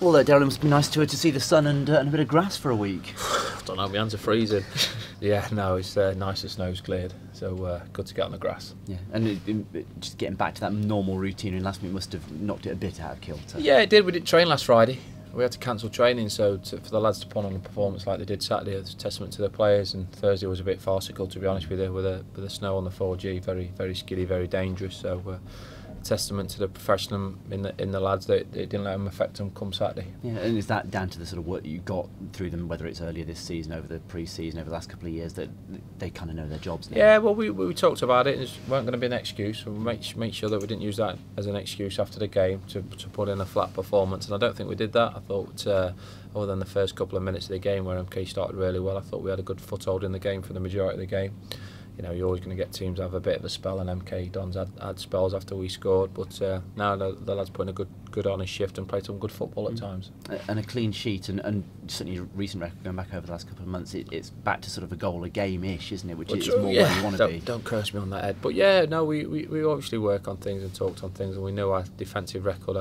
Well, Darrell, it must be nice to see the sun and a bit of grass for a week. I don't know, my hands are freezing. Yeah, no, it's nice, the snow's cleared, so good to get on the grass. Yeah, and just getting back to that normal routine in last week must have knocked it a bit out of kilter. Yeah, it did. We didn't train last Friday. We had to cancel training, so for the lads to put on a performance like they did Saturday, it's a testament to the players. And Thursday was a bit farcical, to be honest with you, with the snow on the 4G, very very skiddy, very dangerous. So testament to the professional in the lads that it didn't let them affect them come Saturday. Yeah, and is that down to the sort of work you got through them, whether it's earlier this season, over the pre-season, over the last couple of years, that they kind of know their jobs now? Yeah, well, we talked about it, and it weren't going to be an excuse. We'll make sure that we didn't use that as an excuse after the game to put in a flat performance, and I don't think we did that. I thought, other than the first couple of minutes of the game where MK started really well, I thought we had a good foothold in the game for the majority of the game. You know, you're always going to get teams have a bit of a spell, and MK Dons had spells after we scored, but now the lads put in a good honest shift and played some good football at times. And a clean sheet, and certainly a recent record going back over the last couple of months, it's back to sort of a goal a game-ish, isn't it, which is more where you want to be. Don't curse me on that, Ed, but yeah, no, we obviously work on things and talked on things, and we knew our defensive record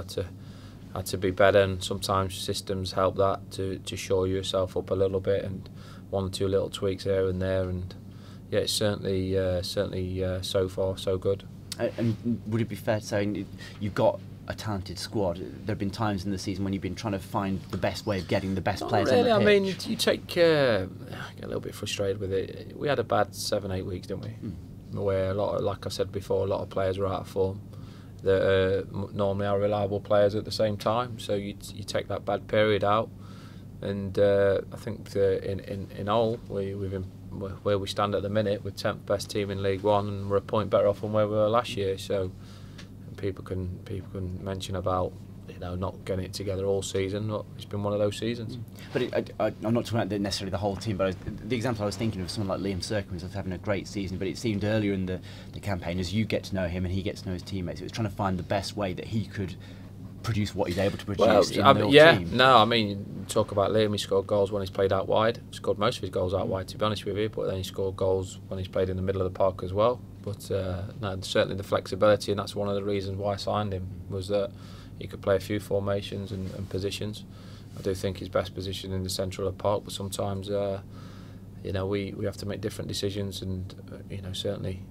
had to be better, and sometimes systems help that to shore yourself up a little bit, and one or two little tweaks here and there, and yeah, it's certainly so far so good. And would it be fair to say you've got a talented squad? There have been times in the season when you've been trying to find the best way of getting the best players on the pitch. I mean, you take I get a little bit frustrated with it. We had a bad 7-8 weeks, didn't we? Where a lot of, like I said before, a lot of players were out of form that normally are reliable players at the same time. So you take that bad period out, and I think in all we've been where we stand at the minute with 10th best team in League One, and we're a point better off than where we were last year. So people can mention about not getting it together all season. But it's been one of those seasons. But I'm not talking about necessarily the whole team, but the example I was thinking of someone like Liam Serkin was having a great season, but it seemed earlier in the campaign, as you get to know him and he gets to know his teammates, it was trying to find the best way that he could produce what he's able to produce in the team. No, I mean, talk about Liam, he scored goals when he's played out wide. He scored most of his goals out wide, to be honest with you, but then he scored goals when he's played in the middle of the park as well. But no, certainly the flexibility, and that's one of the reasons why I signed him, was that he could play a few formations and positions. I do think his best position in the centre of the park, but sometimes we have to make different decisions, and certainly,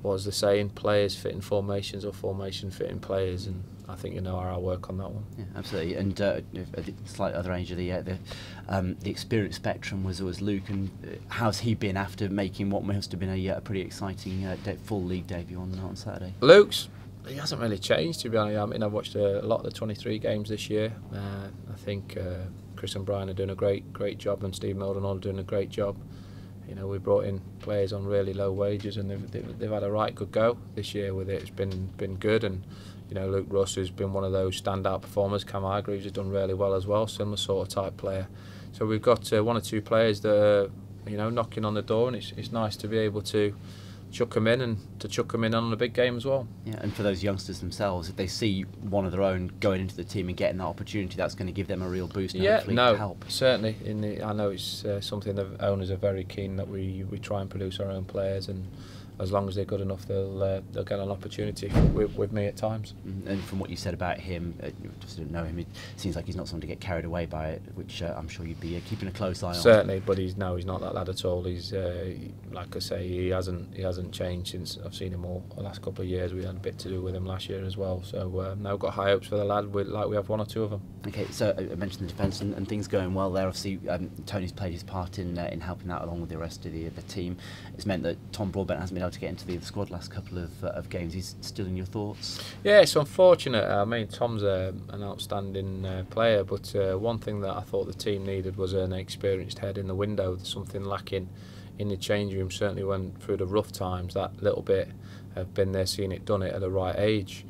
what was the saying, players fit in formations or formation fit in players, and I think I work on that one. Yeah, absolutely. And at the slight other end of the experience spectrum was Luke, and how's he been after making what must have been a pretty exciting full league debut on Saturday? He hasn't really changed, to be honest. I mean, I've watched a lot of the 23 games this year. I think Chris and Brian are doing a great job, and Steve Milden are doing a great job. We brought in players on really low wages, and they've had a right good go this year with it. It's been good, and Luke Russ, who's been one of those standout performers. Cam Hargreaves has done really well as well, similar sort of type player. So we've got one or two players that are knocking on the door, and it's nice to be able to chuck them in, and to chuck them in on a big game as well. Yeah, and for those youngsters themselves, if they see one of their own going into the team and getting that opportunity, that's going to give them a real boost and hopefully help. Certainly. I know it's something that owners are very keen that we try and produce our own players, and as long as they're good enough, they'll get an opportunity with me at times. And from what you said about him, you just didn't know him, it seems like he's not someone to get carried away by it, which I'm sure you'd be keeping a close eye on. Certainly, but he's not that lad at all. He's like I say, he hasn't changed since I've seen him all the last couple of years. We had a bit to do with him last year as well. So now got high hopes for the lad. We have one or two of them. Okay, so I mentioned the defence and things going well there. Obviously, Tony's played his part in helping out along with the rest of the team. It's meant that Tom Broadbent hasn't been able to get into the squad last couple of games. He's still in your thoughts? Yeah, it's unfortunate. I mean, Tom's an outstanding player, but one thing that I thought the team needed was an experienced head in the window. There's something lacking in the change room. Certainly went through the rough times. That little bit have been there, seen it, done it at the right age,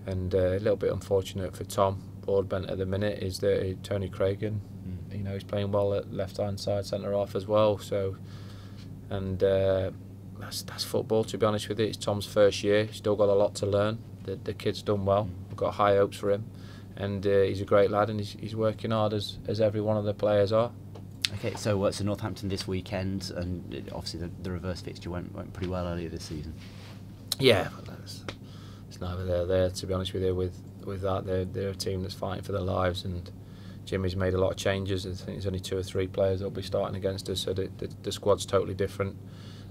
and a little bit unfortunate for Tom Broadbent at the minute is that Tony Cragen, he's playing well at left-hand side, centre half as well. So, and that's football, to be honest with you. It's Tom's first year. He's still got a lot to learn. The kid's done well. We've got high hopes for him, and he's a great lad, and he's working hard as every one of the players are. Okay, so Northampton this weekend, and obviously the reverse fixture went pretty well earlier this season. Yeah, but it's neither there, to be honest with you. With that, they're a team that's fighting for their lives, and Jimmy's made a lot of changes. I think there's only 2 or 3 players that'll be starting against us, so the squad's totally different.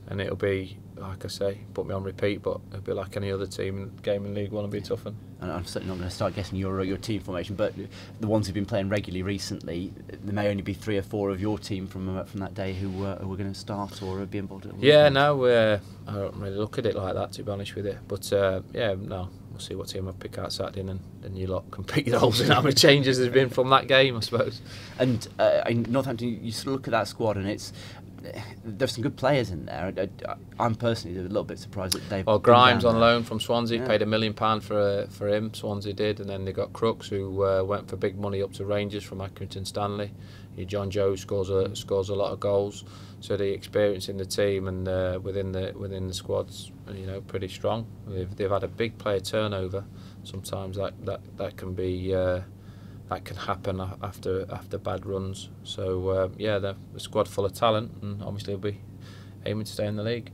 And it'll be, like I say, put me on repeat, but it'll be like any other game in League One. It'll be a tough one. And I'm certainly not going to start guessing your team formation, but the ones who've been playing regularly recently, there may only be 3 or 4 of your team from that day who are going to start or be involved. Yeah, no, I don't really look at it like that, to be honest with you. But yeah, no, we'll see what team I pick out Saturday, and then you lot can pick your holes in how many changes there's been from that game, I suppose. And in Northampton, you sort of look at that squad, and there's some good players in there. I'm personally a little bit surprised that they've. Well, Grimes on loan from Swansea, paid £1 million for him. Swansea did, and then they got Crooks, who went for big money up to Rangers from Accrington Stanley. John Joe scores a lot of goals, so the experience in the team and within the squad's pretty strong. They've had a big player turnover. Sometimes that can be. That can happen after bad runs. So yeah, the squad full of talent, and obviously will be aiming to stay in the league.